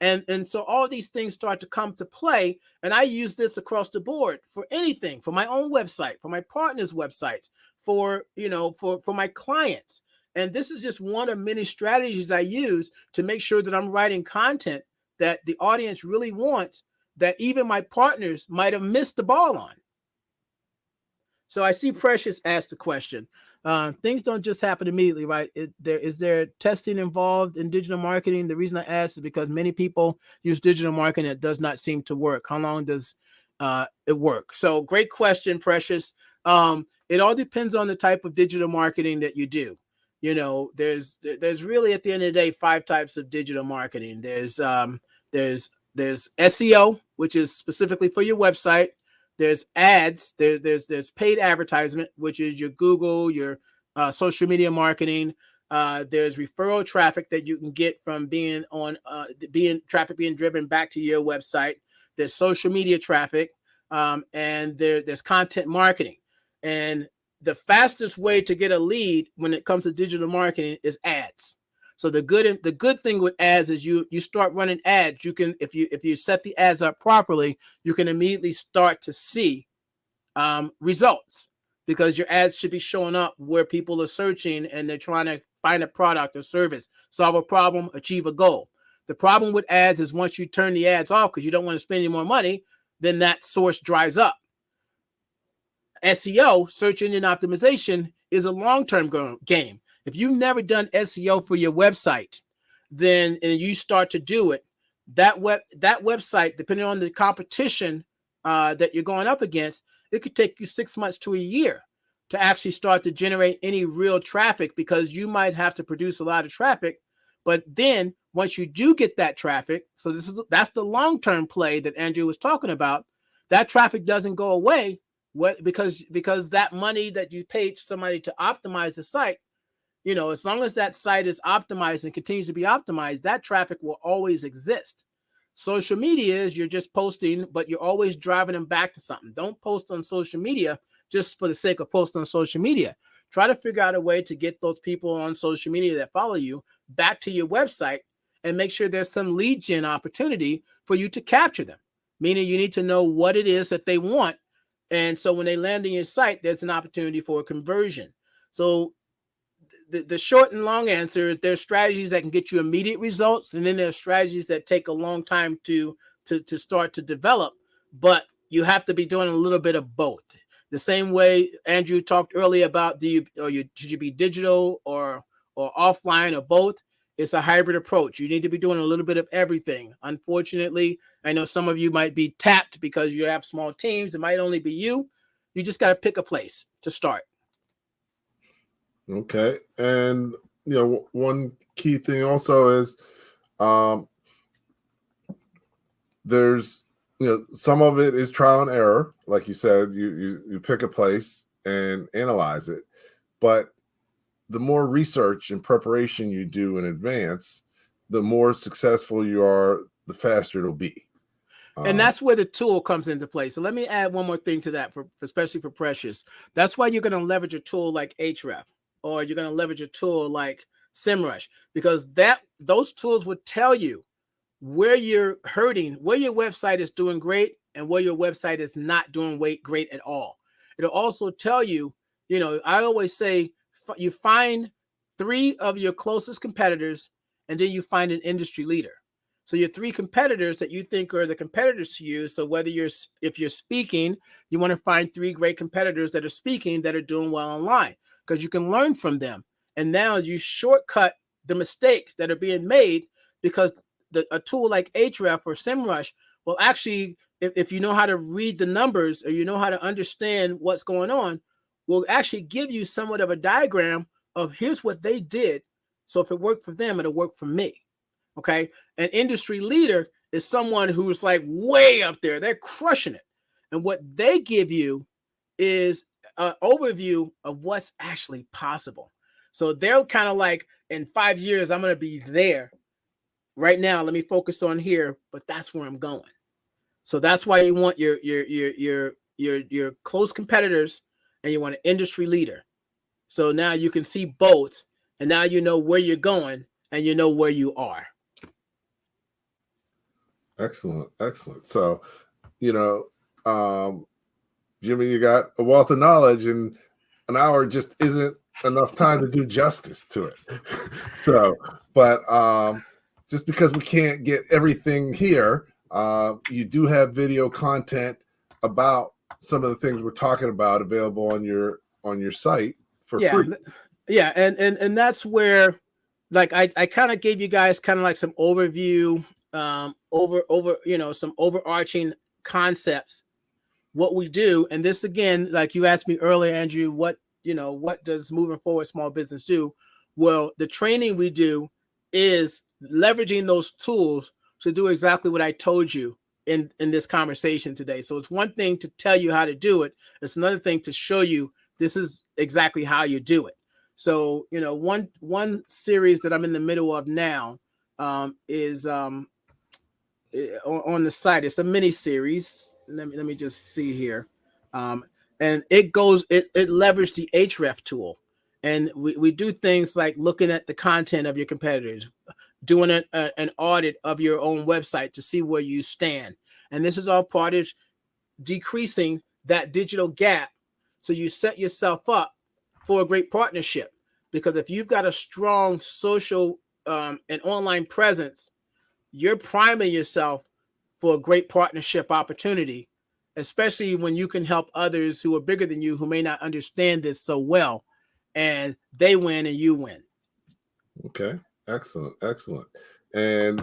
And so all these things start to come to play. And I use this across the board for anything, for my own website, for my partners' websites, for my clients. And this is just one of many strategies I use to make sure that I'm writing content that the audience really wants, that even my partners might have missed the ball on. So I see Precious asked the question. Things don't just happen immediately, right? Is there testing involved in digital marketing? The reason I ask is because many people use digital marketing. It does not seem to work. How long does it work? So great question, Precious. It all depends on the type of digital marketing that you do. There's really, at the end of the day, 5 types of digital marketing. There's SEO, which is specifically for your website. There's ads, there's paid advertisement, which is your Google, your social media marketing. There's referral traffic that you can get from being driven back to your website. There's social media traffic, and there's content marketing. And the fastest way to get a lead when it comes to digital marketing is ads. So the good thing with ads is you start running ads. You can, if you set the ads up properly, you can immediately start to see results, because your ads should be showing up where people are searching and they're trying to find a product or service, solve a problem, achieve a goal. The problem with ads is once you turn the ads off because you don't want to spend any more money, then that source dries up. SEO, search engine optimization, is a long-term game. If you've never done SEO for your website, and you start to do it, that website, depending on the competition that you're going up against, it could take you 6 months to a year to actually start to generate any real traffic, because you might have to produce a lot of traffic. But then once you do get that traffic, so that's the long-term play that Andrew was talking about, that traffic doesn't go away because that money that you paid somebody to optimize the site, as long as that site is optimized and continues to be optimized, that traffic will always exist. Social media is you're just posting, but you're always driving them back to something. Don't post on social media just for the sake of posting on social media. Try to figure out a way to get those people on social media that follow you back to your website, and make sure there's some lead gen opportunity for you to capture them. Meaning you need to know what it is that they want. And so when they land on your site, there's an opportunity for a conversion. So the short and long answer is there's strategies that can get you immediate results, and then there's strategies that take a long time to start to develop. But you have to be doing a little bit of both. The same way Andrew talked earlier about should you be digital or offline or both? It's a hybrid approach. You need to be doing a little bit of everything. Unfortunately, I know some of you might be tapped because you have small teams. It might only be you. You just got to pick a place to start. Okay. And, one key thing also is there's, some of it is trial and error. Like you said, you pick a place and analyze it. But the more research and preparation you do in advance, the more successful you are, the faster it'll be. And that's where the tool comes into play. So let me add one more thing to that, especially for Precious. That's why you're going to leverage a tool like Ahrefs, or you're going to leverage a tool like SEMrush, because those tools would tell you where you're hurting, where your website is doing great, and where your website is not doing great at all. It'll also tell you, I always say you find 3 of your closest competitors, and then you find an industry leader. So your 3 competitors that you think are the competitors to you. So if you're speaking, you want to find 3 great competitors that are speaking that are doing well online, because you can learn from them. And now you shortcut the mistakes that are being made, because a tool like Ahrefs or SEMrush will actually, if you know how to read the numbers or you know how to understand what's going on, will actually give you somewhat of a diagram of here's what they did. So if it worked for them, it'll work for me. Okay. An industry leader is someone who's like way up there. They're crushing it. And what they give you is an overview of what's actually possible. So they're kind of like, in 5 years, I'm going to be there. Right now, let me focus on here, but that's where I'm going. So that's why you want your close competitors, and you want an industry leader. So now you can see both, and now you know where you're going and you know where you are. Excellent. So, Jimmy, you got a wealth of knowledge, and an hour just isn't enough time to do justice to it. So, but just because we can't get everything here, you do have video content about some of the things we're talking about available on your site for free. Yeah, and that's where, like, I kind of gave you guys kind of like some overview, some overarching concepts, what we do. And this, again, like you asked me earlier, Andrew, what does moving forward small business do? Well, the training we do is leveraging those tools to do exactly what I told you in this conversation today. So it's one thing to tell you how to do it. It's another thing to show you this is exactly how you do it. So, one series that I'm in the middle of now is on the site. It's a mini series. Let me just see here. And it leverages the Ahrefs tool. And we do things like looking at the content of your competitors, doing an audit of your own website to see where you stand. And this is all part of decreasing that digital gap. So you set yourself up for a great partnership, because if you've got a strong social and online presence, you're priming yourself for a great partnership opportunity, especially when you can help others who are bigger than you, who may not understand this so well, and they win and you win. Okay. Excellent. And,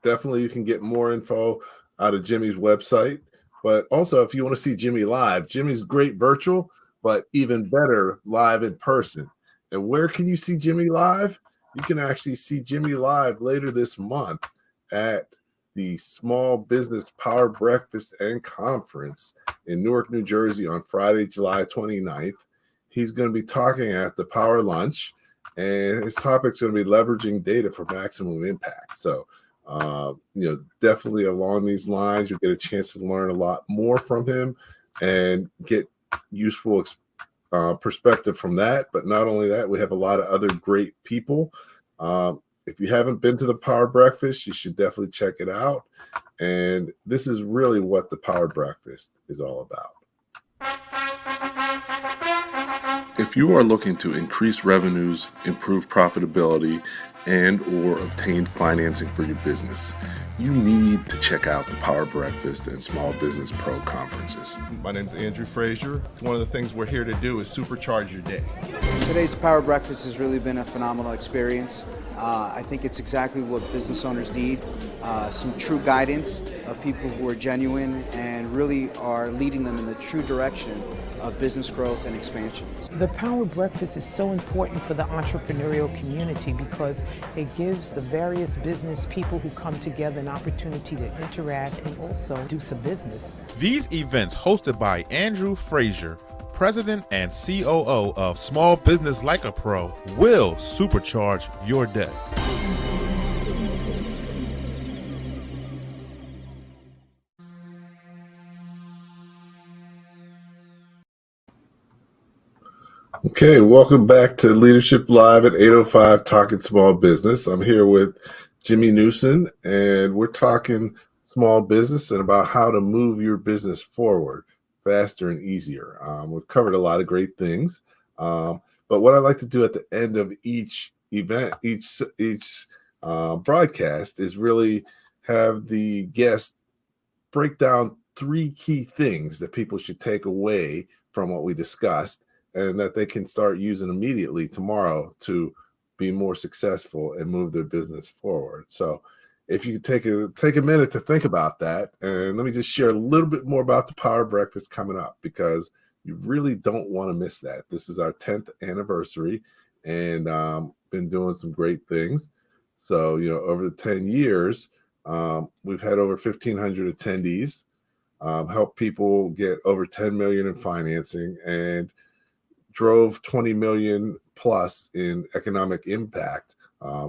definitely you can get more info out of Jimmy's website. But also, if you want to see Jimmy live, Jimmy's great virtual, but even better live in person. And where can you see Jimmy live? You can actually see Jimmy live later this month at the Small Business Power Breakfast and Conference in Newark, New Jersey on Friday, July 29th. He's going to be talking at the Power Lunch, and his topic's going to be leveraging data for maximum impact. So, definitely along these lines, you'll get a chance to learn a lot more from him and get useful perspective from that. But not only that, we have a lot of other great people. If you haven't been to the Power Breakfast, you should definitely check it out. And this is really what the Power Breakfast is all about. If you are looking to increase revenues, improve profitability, and or obtain financing for your business, you need to check out the Power Breakfast and Small Business Pro conferences. My name is Andrew Frazier. One of the things we're here to do is supercharge your day. Today's Power Breakfast has really been a phenomenal experience. I think it's exactly what business owners need, some true guidance of people who are genuine and really are leading them in the true direction of business growth and expansion. The Power Breakfast is so important for the entrepreneurial community because it gives the various business people who come together an opportunity to interact and also do some business. These events, hosted by Andrew Frazier, President and COO of Small Business Like a Pro, will supercharge your day. Okay, welcome back to Leadership Live at 8:05 Talking Small Business. I'm here with Jimmy Newson, and we're talking small business and about how to move your business forward faster and easier. We've covered a lot of great things, but what I like to do at the end of each event, each broadcast, is really have the guest break down 3 key things that people should take away from what we discussed, and that they can start using immediately tomorrow to be more successful and move their business forward. So if you could take a minute to think about that, and let me just share a little bit more about the Power Breakfast coming up, because you really don't want to miss that. This is our 10th anniversary, and been doing some great things. So, over the 10 years, we've had over 1,500 attendees, helped people get over 10 million in financing, and drove 20 million plus in economic impact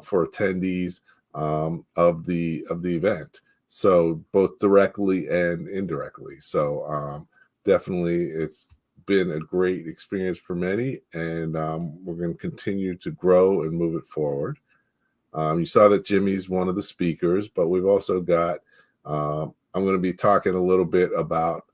for attendees of the event. So both directly and indirectly. So definitely it's been a great experience for many, and we're going to continue to grow and move it forward. You saw that Jimmy's one of the speakers, but we've also got, I'm going to be talking a little bit about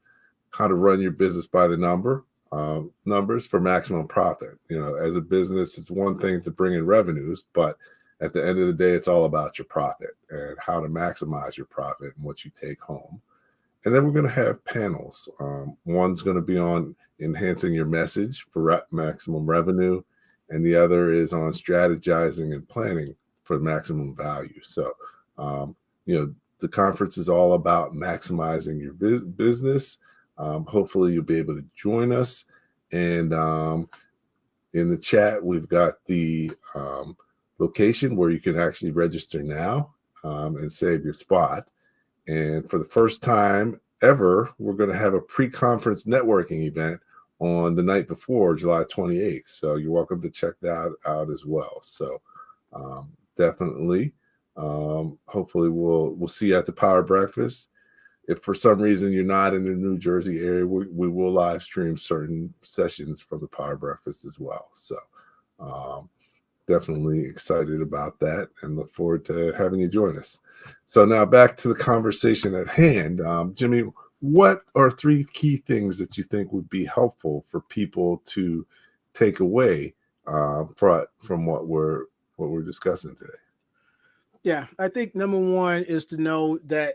how to run your business by the numbers for maximum profit. As a business, it's one thing to bring in revenues, but at the end of the day, it's all about your profit and how to maximize your profit and what you take home. And then we're going to have panels. One's going to be on enhancing your message for maximum revenue, and the other is on strategizing and planning for maximum value. So, the conference is all about maximizing your business. Hopefully you'll be able to join us. And in the chat, we've got the location where you can actually register now and save your spot. And for the first time ever, we're going to have a pre-conference networking event on the night before, July 28th. So you're welcome to check that out as well. So definitely, hopefully we'll see you at the Power Breakfast. If for some reason you're not in the New Jersey area, we will live stream certain sessions from the Power Breakfast as well. So definitely excited about that and look forward to having you join us. So now back to the conversation at hand. Jimmy, what are 3 key things that you think would be helpful for people to take away from what we're discussing today? Yeah, I think number 1 is to know that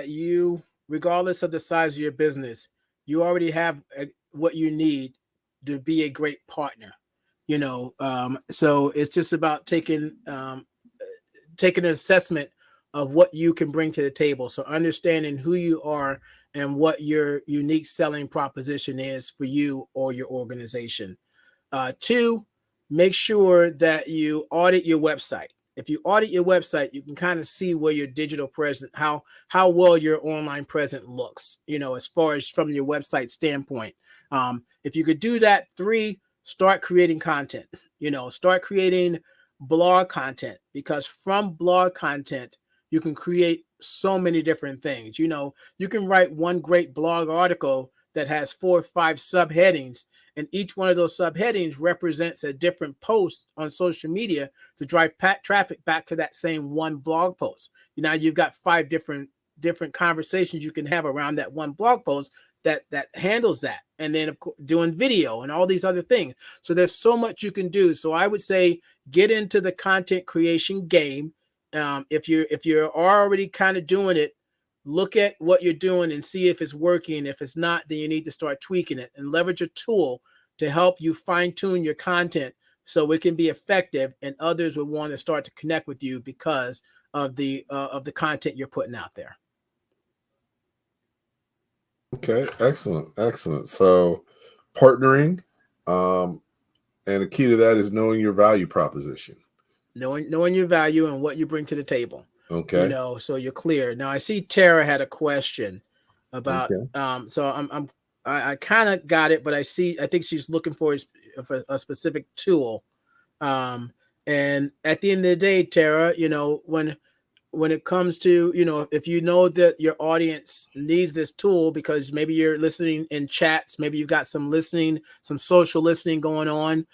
you, regardless of the size of your business, you already have what you need to be a great partner. So it's just about taking an assessment of what you can bring to the table. So understanding who you are and what your unique selling proposition is for you or your organization. 2, make sure that you audit your website. If you audit your website, you can kind of see where your digital presence, how well your online presence looks, as far as from your website standpoint. If you could do that, 3, start creating content. Start creating blog content, because from blog content, you can create so many different things. You can write one great blog article that has 4 or 5 subheadings, and each one of those subheadings represents a different post on social media to drive traffic back to that same one blog post. You've got 5 different conversations you can have around that one blog post that handles that. and then of course, doing video and all these other things. So there's so much you can do. So I would say get into the content creation game. If you're already kind of doing it, look at what you're doing and see if it's working. If it's not, then you need to start tweaking it and leverage a tool to help you fine tune your content so it can be effective, and others will want to start to connect with you because of the content you're putting out there. Okay, excellent. So partnering, and the key to that is knowing your value proposition. Knowing your value and what you bring to the table. Okay. So you're clear. Now I see Tara had a question about, so I kind of got it, but I think she's looking for a specific tool. And at the end of the day, Tara, when it comes to, if you know that your audience needs this tool because maybe you're listening in chats, maybe you've got some social listening going on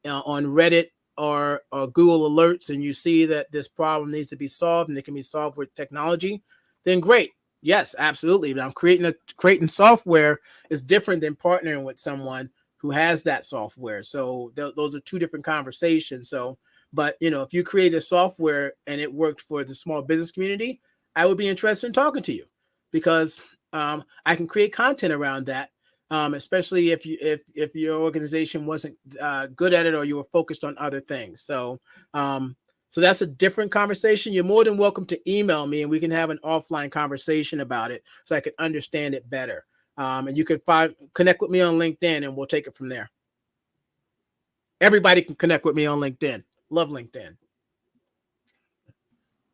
Reddit or Google Alerts, and you see that this problem needs to be solved and it can be solved with technology, then great. Yes, absolutely. But creating software is different than partnering with someone who has that software. So those are two different conversations. So, but if you create a software and it worked for the small business community, I would be interested in talking to you because I can create content around that, especially if your organization wasn't good at it or you were focused on other things. So that's a different conversation. You're more than welcome to email me and we can have an offline conversation about it so I can understand it better. And you can connect with me on LinkedIn and we'll take it from there. Everybody can connect with me on LinkedIn. Love LinkedIn.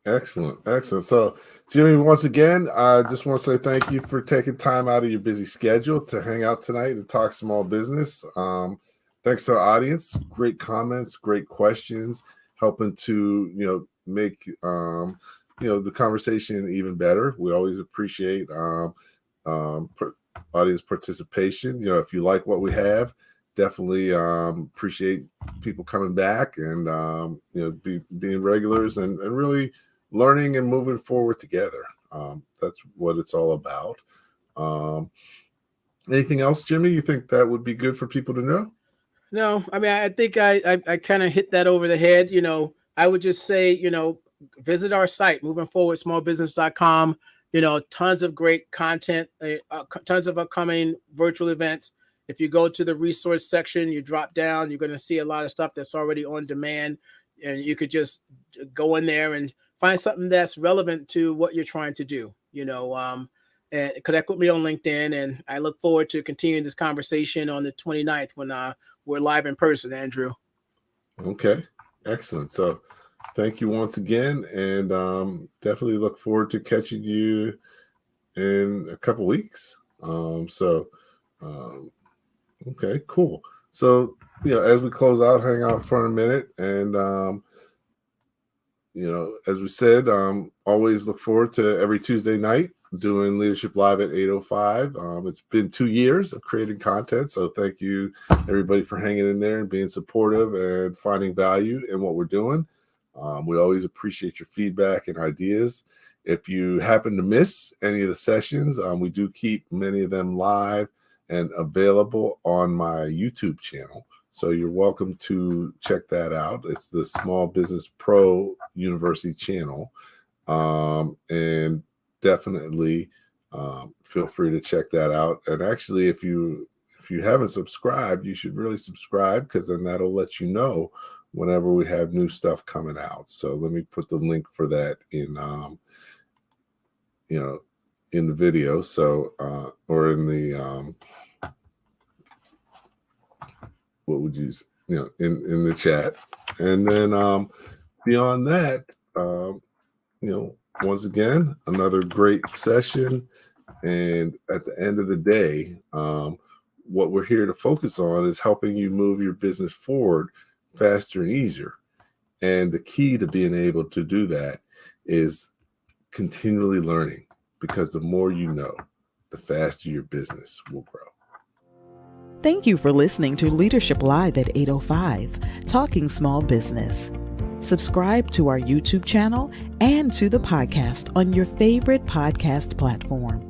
Excellent. So, Jimmy, once again, I just want to say thank you for taking time out of your busy schedule to hang out tonight and talk small business. Thanks to the audience. Great comments, great questions, helping to, make, the conversation even better. We always appreciate audience participation. If you like what we have, definitely appreciate people coming back and being regulars and really learning and moving forward together. That's what it's all about. Anything else, Jimmy, you think that would be good for people to know? No, I mean, I think I kind of hit that over the head. I would just say, visit our site, movingforwardsmallbusiness.com. Tons of great content, tons of upcoming virtual events. If you go to the resource section, you drop down, you're going to see a lot of stuff that's already on demand. And you could just go in there and find something that's relevant to what you're trying to do, and connect with me on LinkedIn. And I look forward to continuing this conversation on the 29th when we're live in person, Andrew. Okay. Excellent. So thank you once again. And definitely look forward to catching you in a couple weeks. Okay, cool. So, as we close out, hang out for a minute. And, as we said, always look forward to every Tuesday night doing Leadership Live at 8:05. It's been 2 years of creating content. So thank you, everybody, for hanging in there and being supportive and finding value in what we're doing. We always appreciate your feedback and ideas. If you happen to miss any of the sessions, we do keep many of them live and available on my YouTube channel. So you're welcome to check that out. It's the Small Business Pro University channel. And definitely feel free to check that out. And actually, if you haven't subscribed, you should really subscribe because then that'll let you know whenever we have new stuff coming out. So let me put the link for that in in the video. So or in the what would you in the chat. And then beyond that, once again, another great session. And at the end of the day, what we're here to focus on is helping you move your business forward faster and easier. And the key to being able to do that is continually learning, because the more you know, the faster your business will grow. Thank you for listening to Leadership Live at 8:05, Talking Small Business. Subscribe to our YouTube channel and to the podcast on your favorite podcast platform.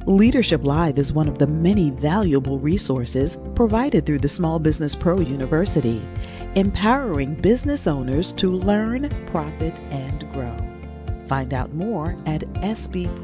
Leadership Live is one of the many valuable resources provided through the Small Business Pro University, empowering business owners to learn, profit, and grow. Find out more at sbpro.u.com.